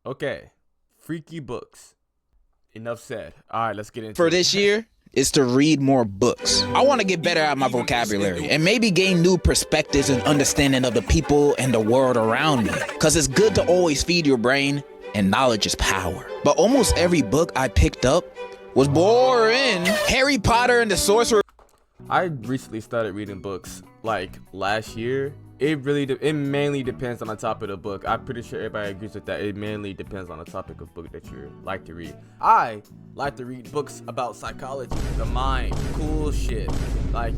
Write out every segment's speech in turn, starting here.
Okay, freaky books. Enough said. All right, let's get into For it. this year is to read more books. I want to get better at my vocabulary and maybe gain new perspectives and understanding of the people and the world around me. Cause it's good to always feed your brain, and knowledge is power. But almost every book I picked up was boring. Harry Potter and the Sorcerer. I recently started reading books like last year. It mainly depends on the topic of the book. I'm pretty sure everybody agrees with that. It mainly depends on the topic of book that you like to read. I like to read books about psychology, the mind, cool shit, like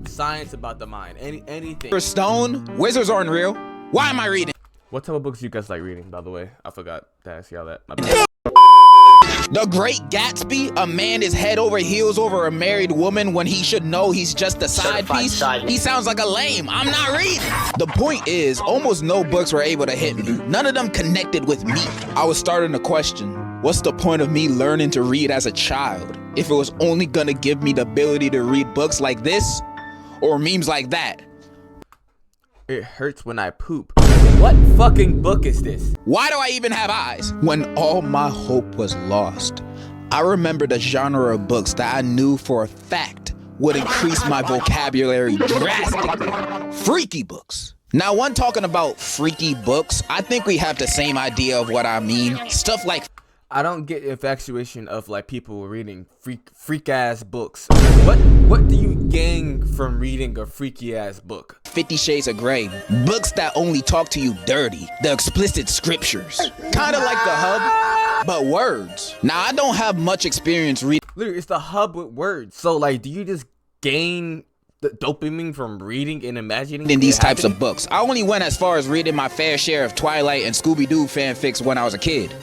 science about the mind, anything. Stone, wizards aren't real. Why am I reading? What type of books do you guys like reading, by the way? I forgot to ask y'all that. My bad. The Great Gatsby, a man is head over heels over a married woman when he should know he's just a side piece. He sounds like a lame. I'm not reading. The point is, almost no books were able to hit me. None of them connected with me. I was starting to question, what's the point of me learning to read as a child if it was only gonna give me the ability to read books like this or memes like that? It hurts when I poop. What fucking book is this? Why do I even have eyes? When all my hope was lost, I remember the genre of books that I knew for a fact would increase my vocabulary drastically. Freaky books. Now, when talking about freaky books, I think we have the same idea of what I mean. Stuff like I don't get infatuation of like people reading freak ass books. What do you gain from reading a freaky ass book? 50 Shades of Grey, books that only talk to you dirty, the explicit scriptures. Kinda like The Hub, but words. Now, I don't have much experience reading. Literally, it's The Hub with words. So like, do you just gain the dopamine from reading and imagining in these types of books? I only went as far as reading my fair share of Twilight and Scooby-Doo fanfics when I was a kid.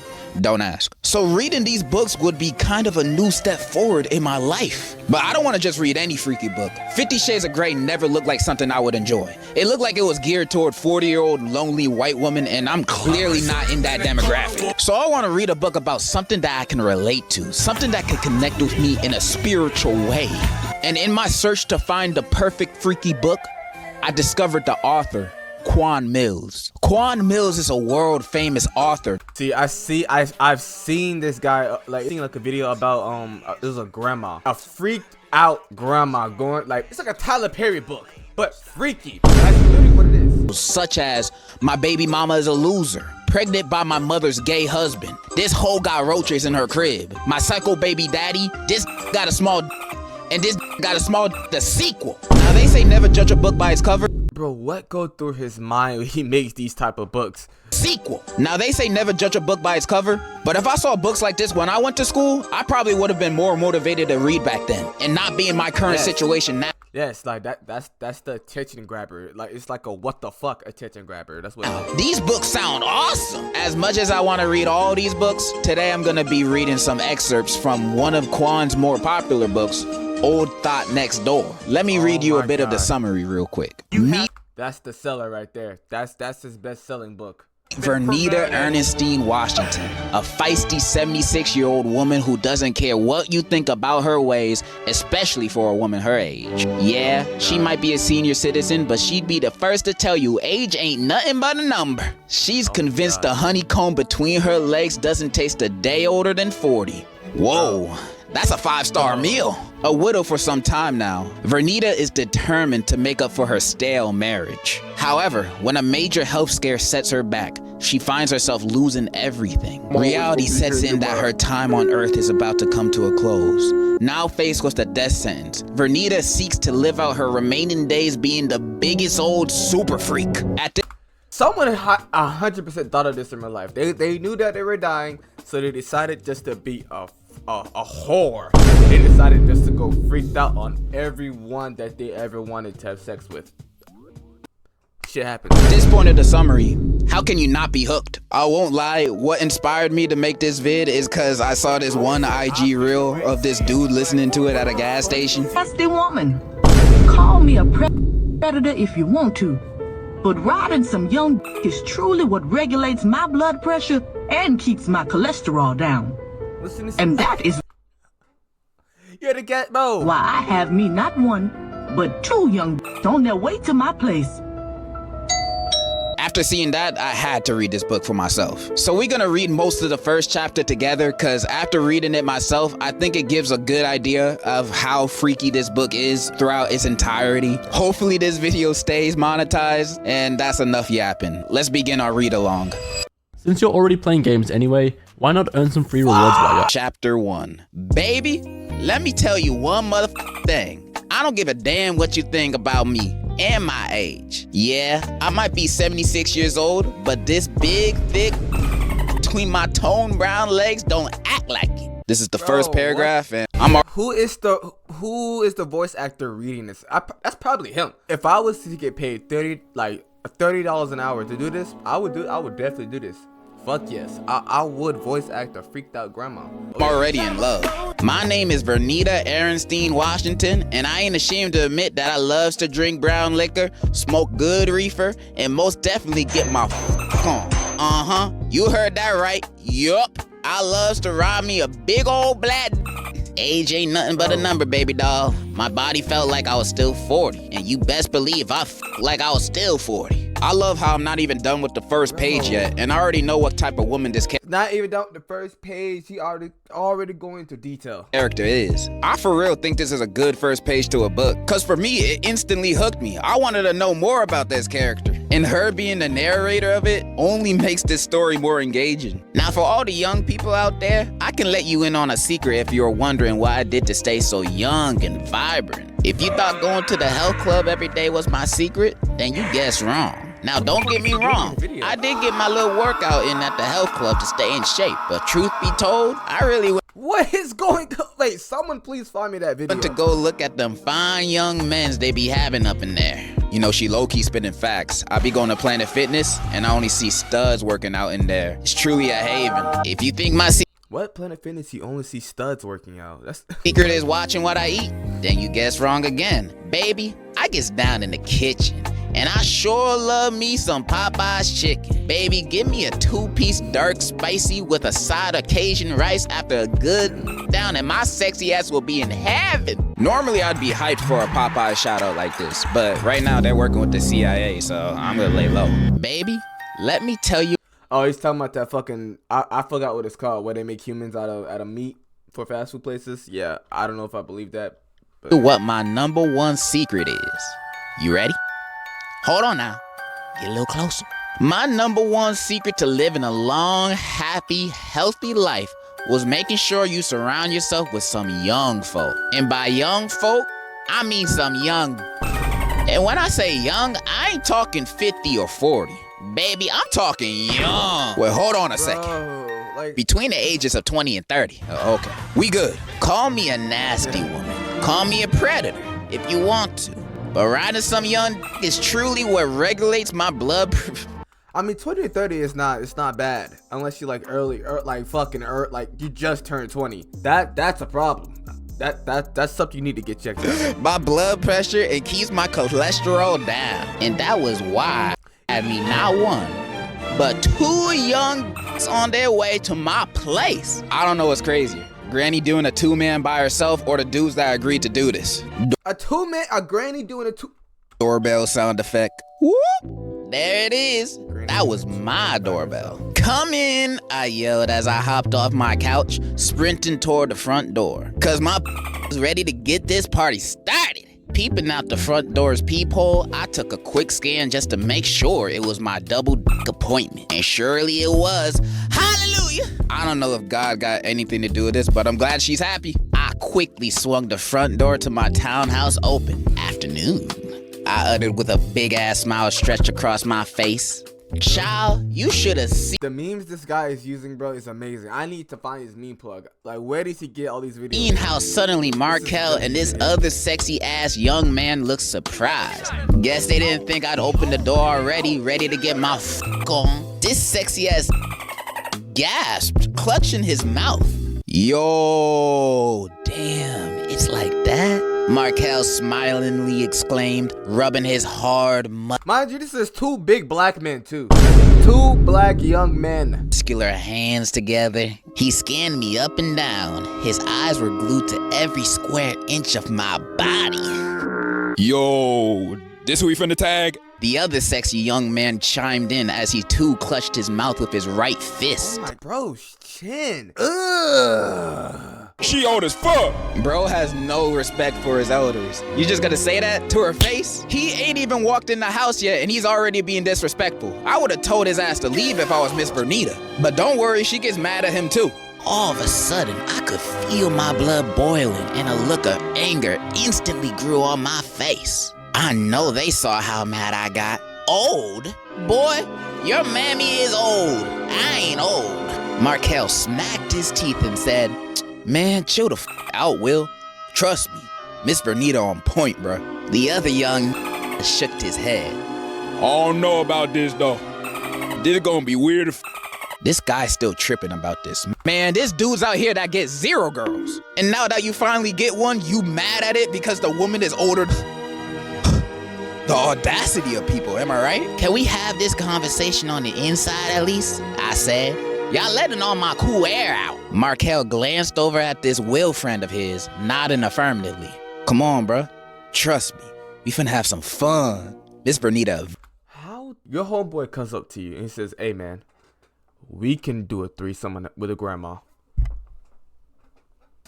Don't ask. So reading these books would be kind of a new step forward in my life. But I don't want to just read any freaky book. 50 Shades of Grey never looked like something I would enjoy. It looked like it was geared toward 40-year-old lonely white woman, and I'm clearly not in that demographic. So I want to read a book about something that I can relate to, something that can connect with me in a spiritual way. And in my search to find the perfect freaky book, I discovered the author, Quan Millz. Quan Millz is a world famous author. See, I've seen this guy like a video about it was a grandma, a freaked out grandma going like it's like a Tyler Perry book, but freaky. That's literally what it is. Such as My Baby Mama is a Loser, Pregnant by My Mother's Gay Husband, This Hoe Got Roaches in Her Crib, My Psycho Baby Daddy, This Got a Small and This Got a Small, the sequel. Now they say never judge a book by its cover. Bro, what go through his mind when he makes these type of books? Sequel. Now they say never judge a book by its cover, but if I saw books like this when I went to school, I probably would have been more motivated to read back then and not be in my current situation now. Yes, like that's the attention grabber. Like it's like a what the fuck attention grabber. That's what it is. These books sound awesome. As much as I want to read all these books, today I'm gonna be reading some excerpts from one of Quan's more popular books, Old Thought Next Door. Let me read you a bit of the summary real quick. That's the seller right there. That's his best-selling book. 𝓯𝓻𝓮𝓪𝓴𝔂 Washington, a feisty 76-year-old woman who doesn't care what you think about her ways, especially for a woman her age. Yeah, she might be a senior citizen, but she'd be the first to tell you age ain't nothing but a number. She's convinced the honeycomb between her legs doesn't taste a day older than 40. Whoa. That's a 5-star meal. A widow for some time now, 𝓯𝓻𝓮 is determined to make up for her stale marriage. However, when a major health scare sets her back, she finds herself losing everything. Reality sets in that her time on Earth is about to come to a close. Now faced with a death sentence, 𝓯𝓻𝓮 seeks to live out her remaining days being the biggest old super freak. Someone 100% thought of this in real life. They knew that they were dying, so they decided just to be a whore. They decided just to go freaked out on everyone that they ever wanted to have sex with. Shit happens. At this point of the summary, how can you not be hooked? I won't lie, what inspired me to make this vid is cause I saw this one IG reel of this dude listening to it at a gas station. That's the woman. Call me a predator if you want to, but riding some young is truly what regulates my blood pressure and keeps my cholesterol down. Listen, and that is you're the cat, bro. Why I have me not one, but 2 young on their way to my place. After seeing that, I had to read this book for myself. So we're gonna read most of the first chapter together, cause after reading it myself, I think it gives a good idea of how freaky this book is throughout its entirety. Hopefully this video stays monetized, and that's enough yapping. Let's begin our read along. Since you're already playing games anyway, why not earn some free rewards while you're Chapter 1. Baby, let me tell you one motherfucking thing. I don't give a damn what you think about me and my age. Yeah, I might be 76 years old, but this big, thick between my toned brown legs don't act like it. This is the first paragraph, and Who is the voice actor reading this? That's probably him. If I was to get paid $30 an hour to do this, I would definitely do this. Fuck yes, I would voice act a freaked out grandma. I'm already in love. My name is 𝓯𝓻𝓮𝓪𝓴���, and I ain't ashamed to admit that I loves to drink brown liquor, smoke good reefer, and most definitely get my on. You heard that right. Yup. I loves to ride me a big old black. Age ain't nothing but a number, baby doll. My body felt like I was still 40, and you best believe I like I was still 40. I love how I'm not even done with the first page yet, and I already know what type of woman this Not even done with the first page, he already going into detail. character is. I for real think this is a good first page to a book, cause for me, it instantly hooked me. I wanted to know more about this character, and her being the narrator of it only makes this story more engaging. Now for all the young people out there, I can let you in on a secret if you're wondering what I did to stay so young and vibrant. If you thought going to the health club every day was my secret, then you guessed wrong. Now don't get me wrong, I did get my little workout in at the health club to stay in shape, but truth be told, I really What is going on? Wait, someone please find me that video. went to go look at them fine young men's they be having up in there. You know, she low-key spitting facts. I be going to Planet Fitness, and I only see studs working out in there. It's truly a haven. If you think my What Planet Fitness you only see studs working out? That's secret is watching what I eat, then you guess wrong again. Baby, I gets down in the kitchen, and I sure love me some Popeye's chicken. Baby, give me a 2-piece dark spicy with a side of Cajun rice after a good down, and my sexy ass will be in heaven. Normally, I'd be hyped for a Popeye shout out like this, but right now they're working with the CIA, so I'm gonna lay low. Baby, let me tell you. Oh, he's talking about that fucking I forgot what it's called, where they make humans out of meat for fast food places. Yeah, I don't know if I believe that. But What my #1 secret is. You ready? Hold on now. Get a little closer. My #1 secret to living a long, happy, healthy life was making sure you surround yourself with some young folk. And by young folk, I mean some young. And when I say young, I ain't talking 50 or 40. Baby, I'm talking young. Well, hold on a second. bro, like Between the ages of 20 and 30. Okay, we good. Call me a nasty woman. Call me a predator if you want to. But riding some young is truly what regulates my blood. I mean, 20 to 30 is not bad unless you like like you just turned 20. That's a problem. That's something you need to get checked out. My blood pressure, it keeps my cholesterol down. And that was why I had me not one, but 2 young on their way to my place. I don't know what's crazier. Granny doing a 2-man by herself or the dudes that agreed to do this. A granny doing a Doorbell sound effect. Whoop! There it is. That was my doorbell. Come in, I yelled as I hopped off my couch, sprinting toward the front door. Cause my was ready to get this party started. Peeping out the front door's peephole, I took a quick scan just to make sure it was my double appointment. And surely it was. Hallelujah! I don't know if God got anything to do with this, but I'm glad she's happy. I quickly swung the front door to my townhouse open. Afternoon, I uttered with a big-ass smile stretched across my face. Child, you should have seen The memes this guy is using, bro, is amazing. I need to find his meme plug. Like, where does he get all these videos? how suddenly Markel and this other sexy-ass young man looked surprised. Guess they didn't think I'd opened the door already, ready to get my on. This sexy-ass gasped, clutching his mouth. Yo, damn, it's like that? Markel smilingly exclaimed, rubbing his hard Mind you, this is 2 big black men, too. 2 black young men. muscular hands together. He scanned me up and down. His eyes were glued to every square inch of my body. Yo, this who we finna tag? The other sexy young man chimed in as he too clutched his mouth with his right fist. Oh my bro's chin. Ugh. She old as fuck. Bro has no respect for his elders. You just gonna say that to her face? He ain't even walked in the house yet and he's already being disrespectful. I would've told his ass to leave if I was Miss Vernita. But don't worry, she gets mad at him too. All of a sudden, I could feel my blood boiling and a look of anger instantly grew on my face. I know they saw how mad I got. Old? Boy, your mammy is old. I ain't old. Markel smacked his teeth and said, man, chill the f out, Will. Trust me, Miss Vernita on point, bruh. The other young shook his head. I don't know about this, though. This is gonna be weird as f. This guy's still tripping about this. Man, this dude's out here that gets 0 girls. And now that you finally get one, you mad at it because the woman is older. The audacity of people, am I right? Can we have this conversation on the inside at least? I said. Y'all letting all my cool air out. Markel glanced over at this Will friend of his, nodding affirmatively. Come on, bruh. Trust me. We finna have some fun. Miss Vernita. How your homeboy comes up to you and says, hey man, we can do a threesome with a grandma.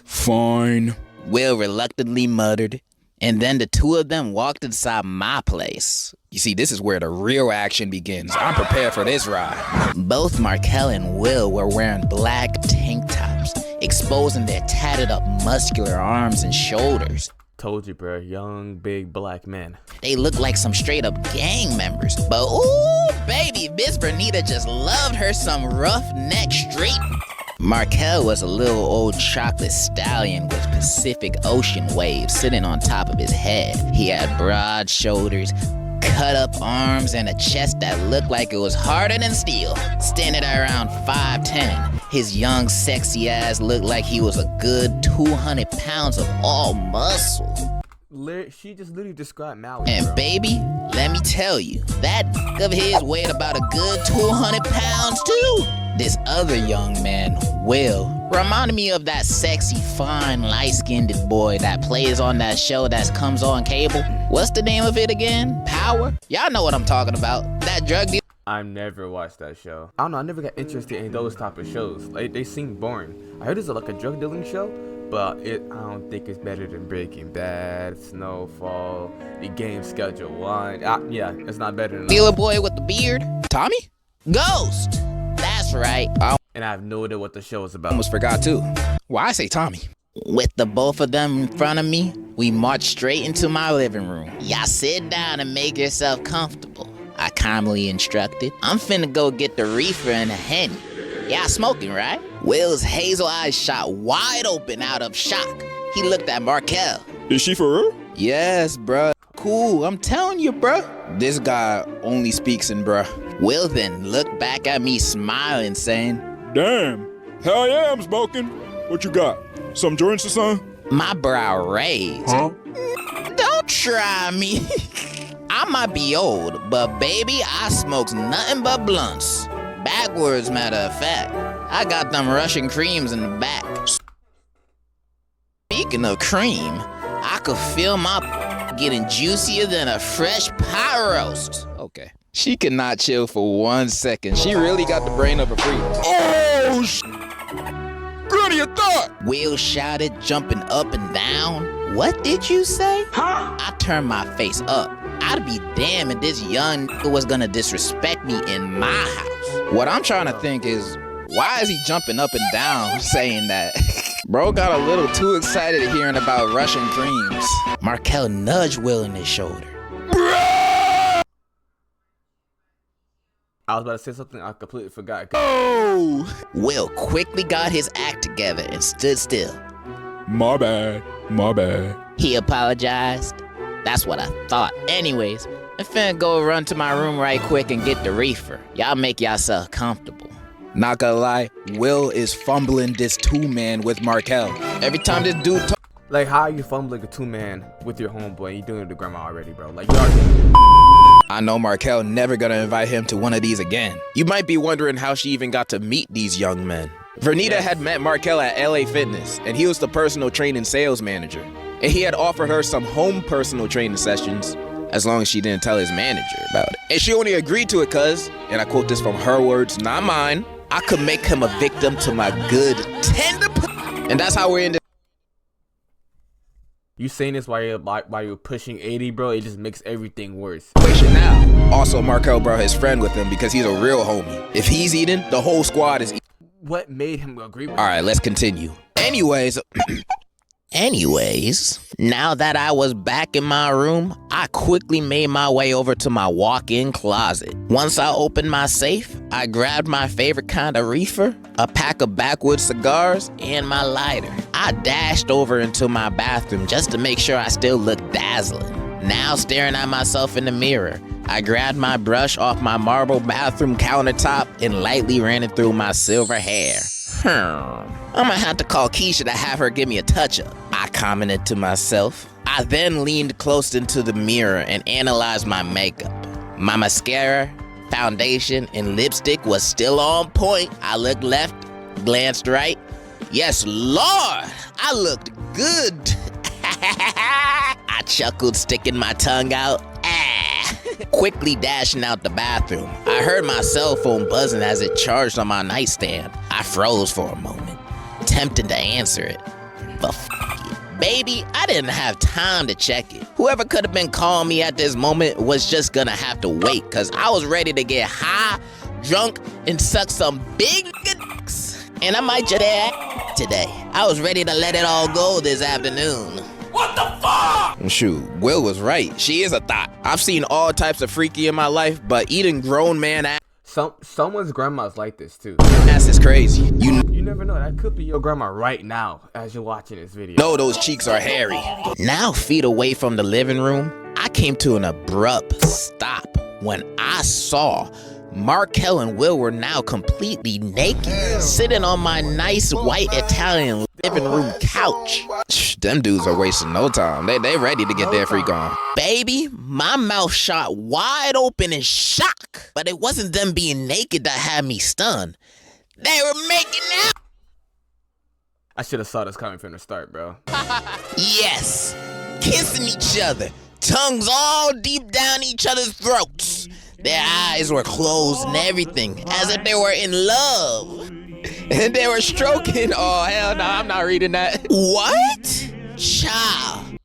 Fine. Will reluctantly muttered, and then the two of them walked inside my place. You see, this is where the real action begins. I'm prepared for this ride. Both Markel and Will were wearing black tank tops, exposing their tatted up muscular arms and shoulders. Told you, bro, young, big black men. They looked like some straight up gang members. But ooh, baby, Miss Vernita just loved her some roughneck street. Markel was a little old chocolate stallion with Pacific Ocean waves sitting on top of his head. He had broad shoulders, cut up arms, and a chest that looked like it was harder than steel. Standing at around 5'10", his young sexy ass looked like he was a good 200 pounds of all muscle. She just literally described Maui, And bro. baby, let me tell you, that of his weighed about a good 200 pounds too. This other young man, Will, reminded me of that sexy, fine, light-skinned boy that plays on that show that comes on cable. What's the name of it again? Power? Y'all know what I'm talking about. That drug deal. I never watched that show. I don't know, I never got interested in those type of shows. Like, they seem boring. I heard it's like a drug dealing show, but I don't think it's better than Breaking Bad, Snowfall, The Game Schedule 1. Yeah, it's not better than Dealer boy with the beard? Tommy? Ghost! That's right. I and I have no idea what the show is about. almost forgot too. Why I say Tommy? With the both of them in front of me, we marched straight into my living room. Y'all sit down and make yourself comfortable, I calmly instructed. I'm finna go get the reefer and a Henny. Y'all smoking, right? Will's hazel eyes shot wide open out of shock. He looked at Markel. Is she for real? Yes, bruh. Cool, I'm telling you, bruh. This guy only speaks in bruh. Will then looked back at me smiling, saying, Damn. Hell yeah, I'm smoking. What you got? Some joints or something? my brow raised. Huh? Don't try me. I might be old, but baby, I smokes nothing but blunts. Backwards, matter of fact. I got them Russian creams in the back. Speaking of cream, I could feel my getting juicier than a fresh pot roast. Okay. She could not chill for 1 second. She really got the brain of a freak. Oh, Good your thought. Will shouted, jumping up and down. What did you say? Huh? I turned my face up. I'd be damned if this young was gonna disrespect me in my house. What I'm trying to think is, why is he jumping up and down saying that? Bro got a little too excited hearing about Russian creams. Markel nudged Will in his shoulder. I was about to say something I completely forgot. Oh, Will quickly got his act together and stood still. my bad. My bad. He apologized. That's what I thought. Anyways, I'm finna go run to my room right quick and get the reefer. Y'all make yourself comfortable. Not gonna lie, Will is fumbling this two-man with Markel. Every time this dude Like, how are you fumbling a two-man with your homeboy? You doing it to grandma already, bro. Like, you already... I know Markel never gonna invite him to one of these again. You might be wondering how she even got to meet these young men. Vernita had met Markel at LA Fitness, and he was the personal training sales manager. And he had offered her some home personal training sessions, as long as she didn't tell his manager about it. And she only agreed to it cause, and I quote this from her words, not mine, I could make him a victim to my good tender and that's how we're in this. You saying this while you're pushing 80, bro? It just makes everything worse. Now, also Markel brought his friend with him because he's a real homie. If he's eating, the whole squad is eating. What made him agree with All right, let's continue. Anyways, now that I was back in my room, I quickly made my way over to my walk-in closet. Once I opened my safe, I grabbed my favorite kind of reefer, a pack of backwoods cigars, and my lighter. I dashed over into my bathroom just to make sure I still looked dazzling. Now staring at myself in the mirror, I grabbed my brush off my marble bathroom countertop and lightly ran it through my silver hair. I'm gonna have to call Keisha to have her give me a touch-up, I commented to myself. I then leaned close into the mirror and analyzed my makeup. My mascara, foundation, and lipstick was still on point. I looked left, glanced right. Yes, Lord, I looked good. I chuckled, sticking my tongue out. Quickly dashing out the bathroom, I heard my cell phone buzzing as it charged on my nightstand. I froze for a moment, tempted to answer it, but f it. Baby, I didn't have time to check it. Whoever could have been calling me at this moment was just gonna have to wait, cause I was ready to get high, drunk, and suck some big dicks. And I might just add today. I was ready to let it all go this afternoon. What the fuck? Shoot, Will was right. She is a thought. I've seen all types of freaky in my life, but eating grown man ass. Someone's grandma's like this too. Ass is crazy. You never know. That could be your grandma right now as you're watching this video. know those cheeks are hairy. Now, feet away from the living room, I came to an abrupt stop when I saw Markel and Will were now completely naked, sitting on my nice white Italian living room couch. Them dudes are wasting no time. They ready to get their freak on. Baby, my mouth shot wide open in shock. But it wasn't them being naked that had me stunned. They were making out. I should have saw this coming from the start, bro. Yes, kissing each other, tongues all deep down each other's throats. Their eyes were closed and everything, as if they were in love. And they were stroking. Oh, hell no, I'm not reading that. What? Child.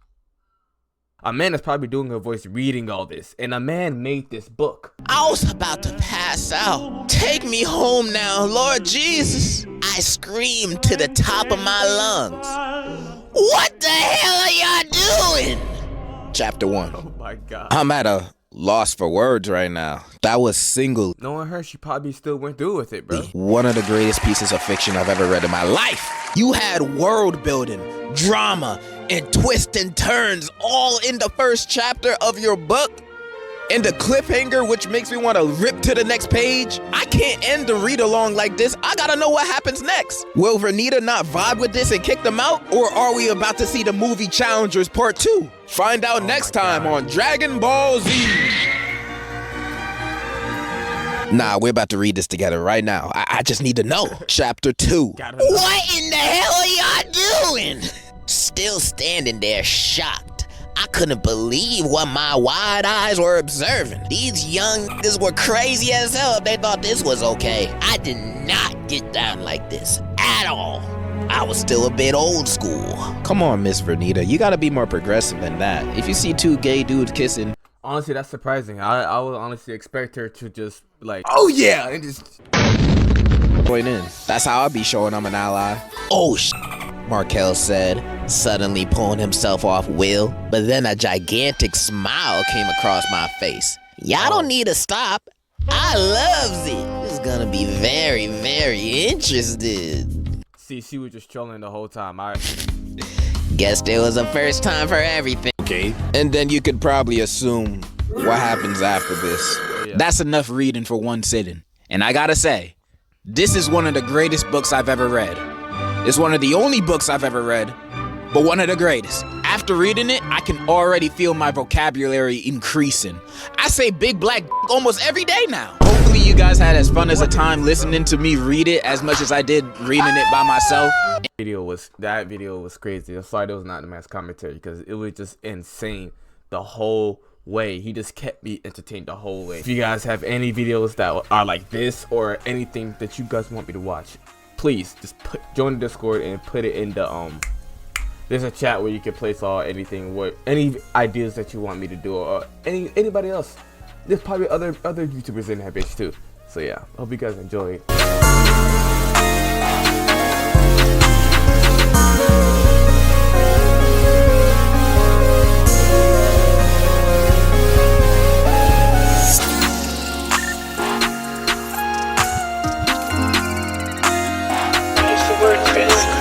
A man is probably doing a voice reading all this, and a man made this book. I was about to pass out. Take me home now, Lord Jesus. I screamed to the top of my lungs. What the hell are y'all doing? Chapter 1. Oh my God. I'm at a loss for words right now. That was single. Knowing her, she probably still went through with it, bro. One of the greatest pieces of fiction I've ever read in my life. You had world building, drama, and twists and turns all in the first chapter of your book. And the cliffhanger, which makes me want to rip to the next page. I can't end the read along like this. I gotta know what happens next. Will Vernita not vibe with this and kick them out? Or are we about to see the movie Challengers Part 2? Find out next time on Dragon Ball Z. Nah, we're about to read this together right now. I just need to know. Chapter 2. What in the hell are y'all doing? Still standing there shocked. I couldn't believe what my wide eyes were observing. These young niggas were crazy as hell if they thought this was okay. I did not get down like this at all. I was still a bit old school. Come on, Miss Vernita, you gotta be more progressive than that. If you see two gay dudes kissing. Honestly, that's surprising. I would honestly expect her to just like, oh yeah, and just join in. That's how I'll be showing I'm an ally. Oh sh**, Markel said, suddenly pulling himself off Will. But then a gigantic smile came across my face. Y'all don't need to stop. I loves it. It's gonna be very, very interested. See, she was just trolling the whole time. Guess there was a first time for everything. Okay. And then you could probably assume what happens after this. Yeah. That's enough reading for one sitting. And I gotta say, this is one of the greatest books I've ever read. It's one of the only books I've ever read, but one of the greatest. After reading it, I can already feel my vocabulary increasing. I say big black almost every day now. Hopefully you guys had as fun as a time listening to me read it as much as I did reading it by myself. That video was crazy. I'm sorry there was not the mass commentary because it was just insane. The whole way. He just kept me entertained the whole way. If you guys have any videos that are like this or anything that you guys want me to watch, please just join the Discord and put it in the there's a chat where you can place all anything, any ideas that you want me to do, or anybody else. There's probably other YouTubers in that bitch too. So yeah, hope you guys enjoyed. Use the word risk.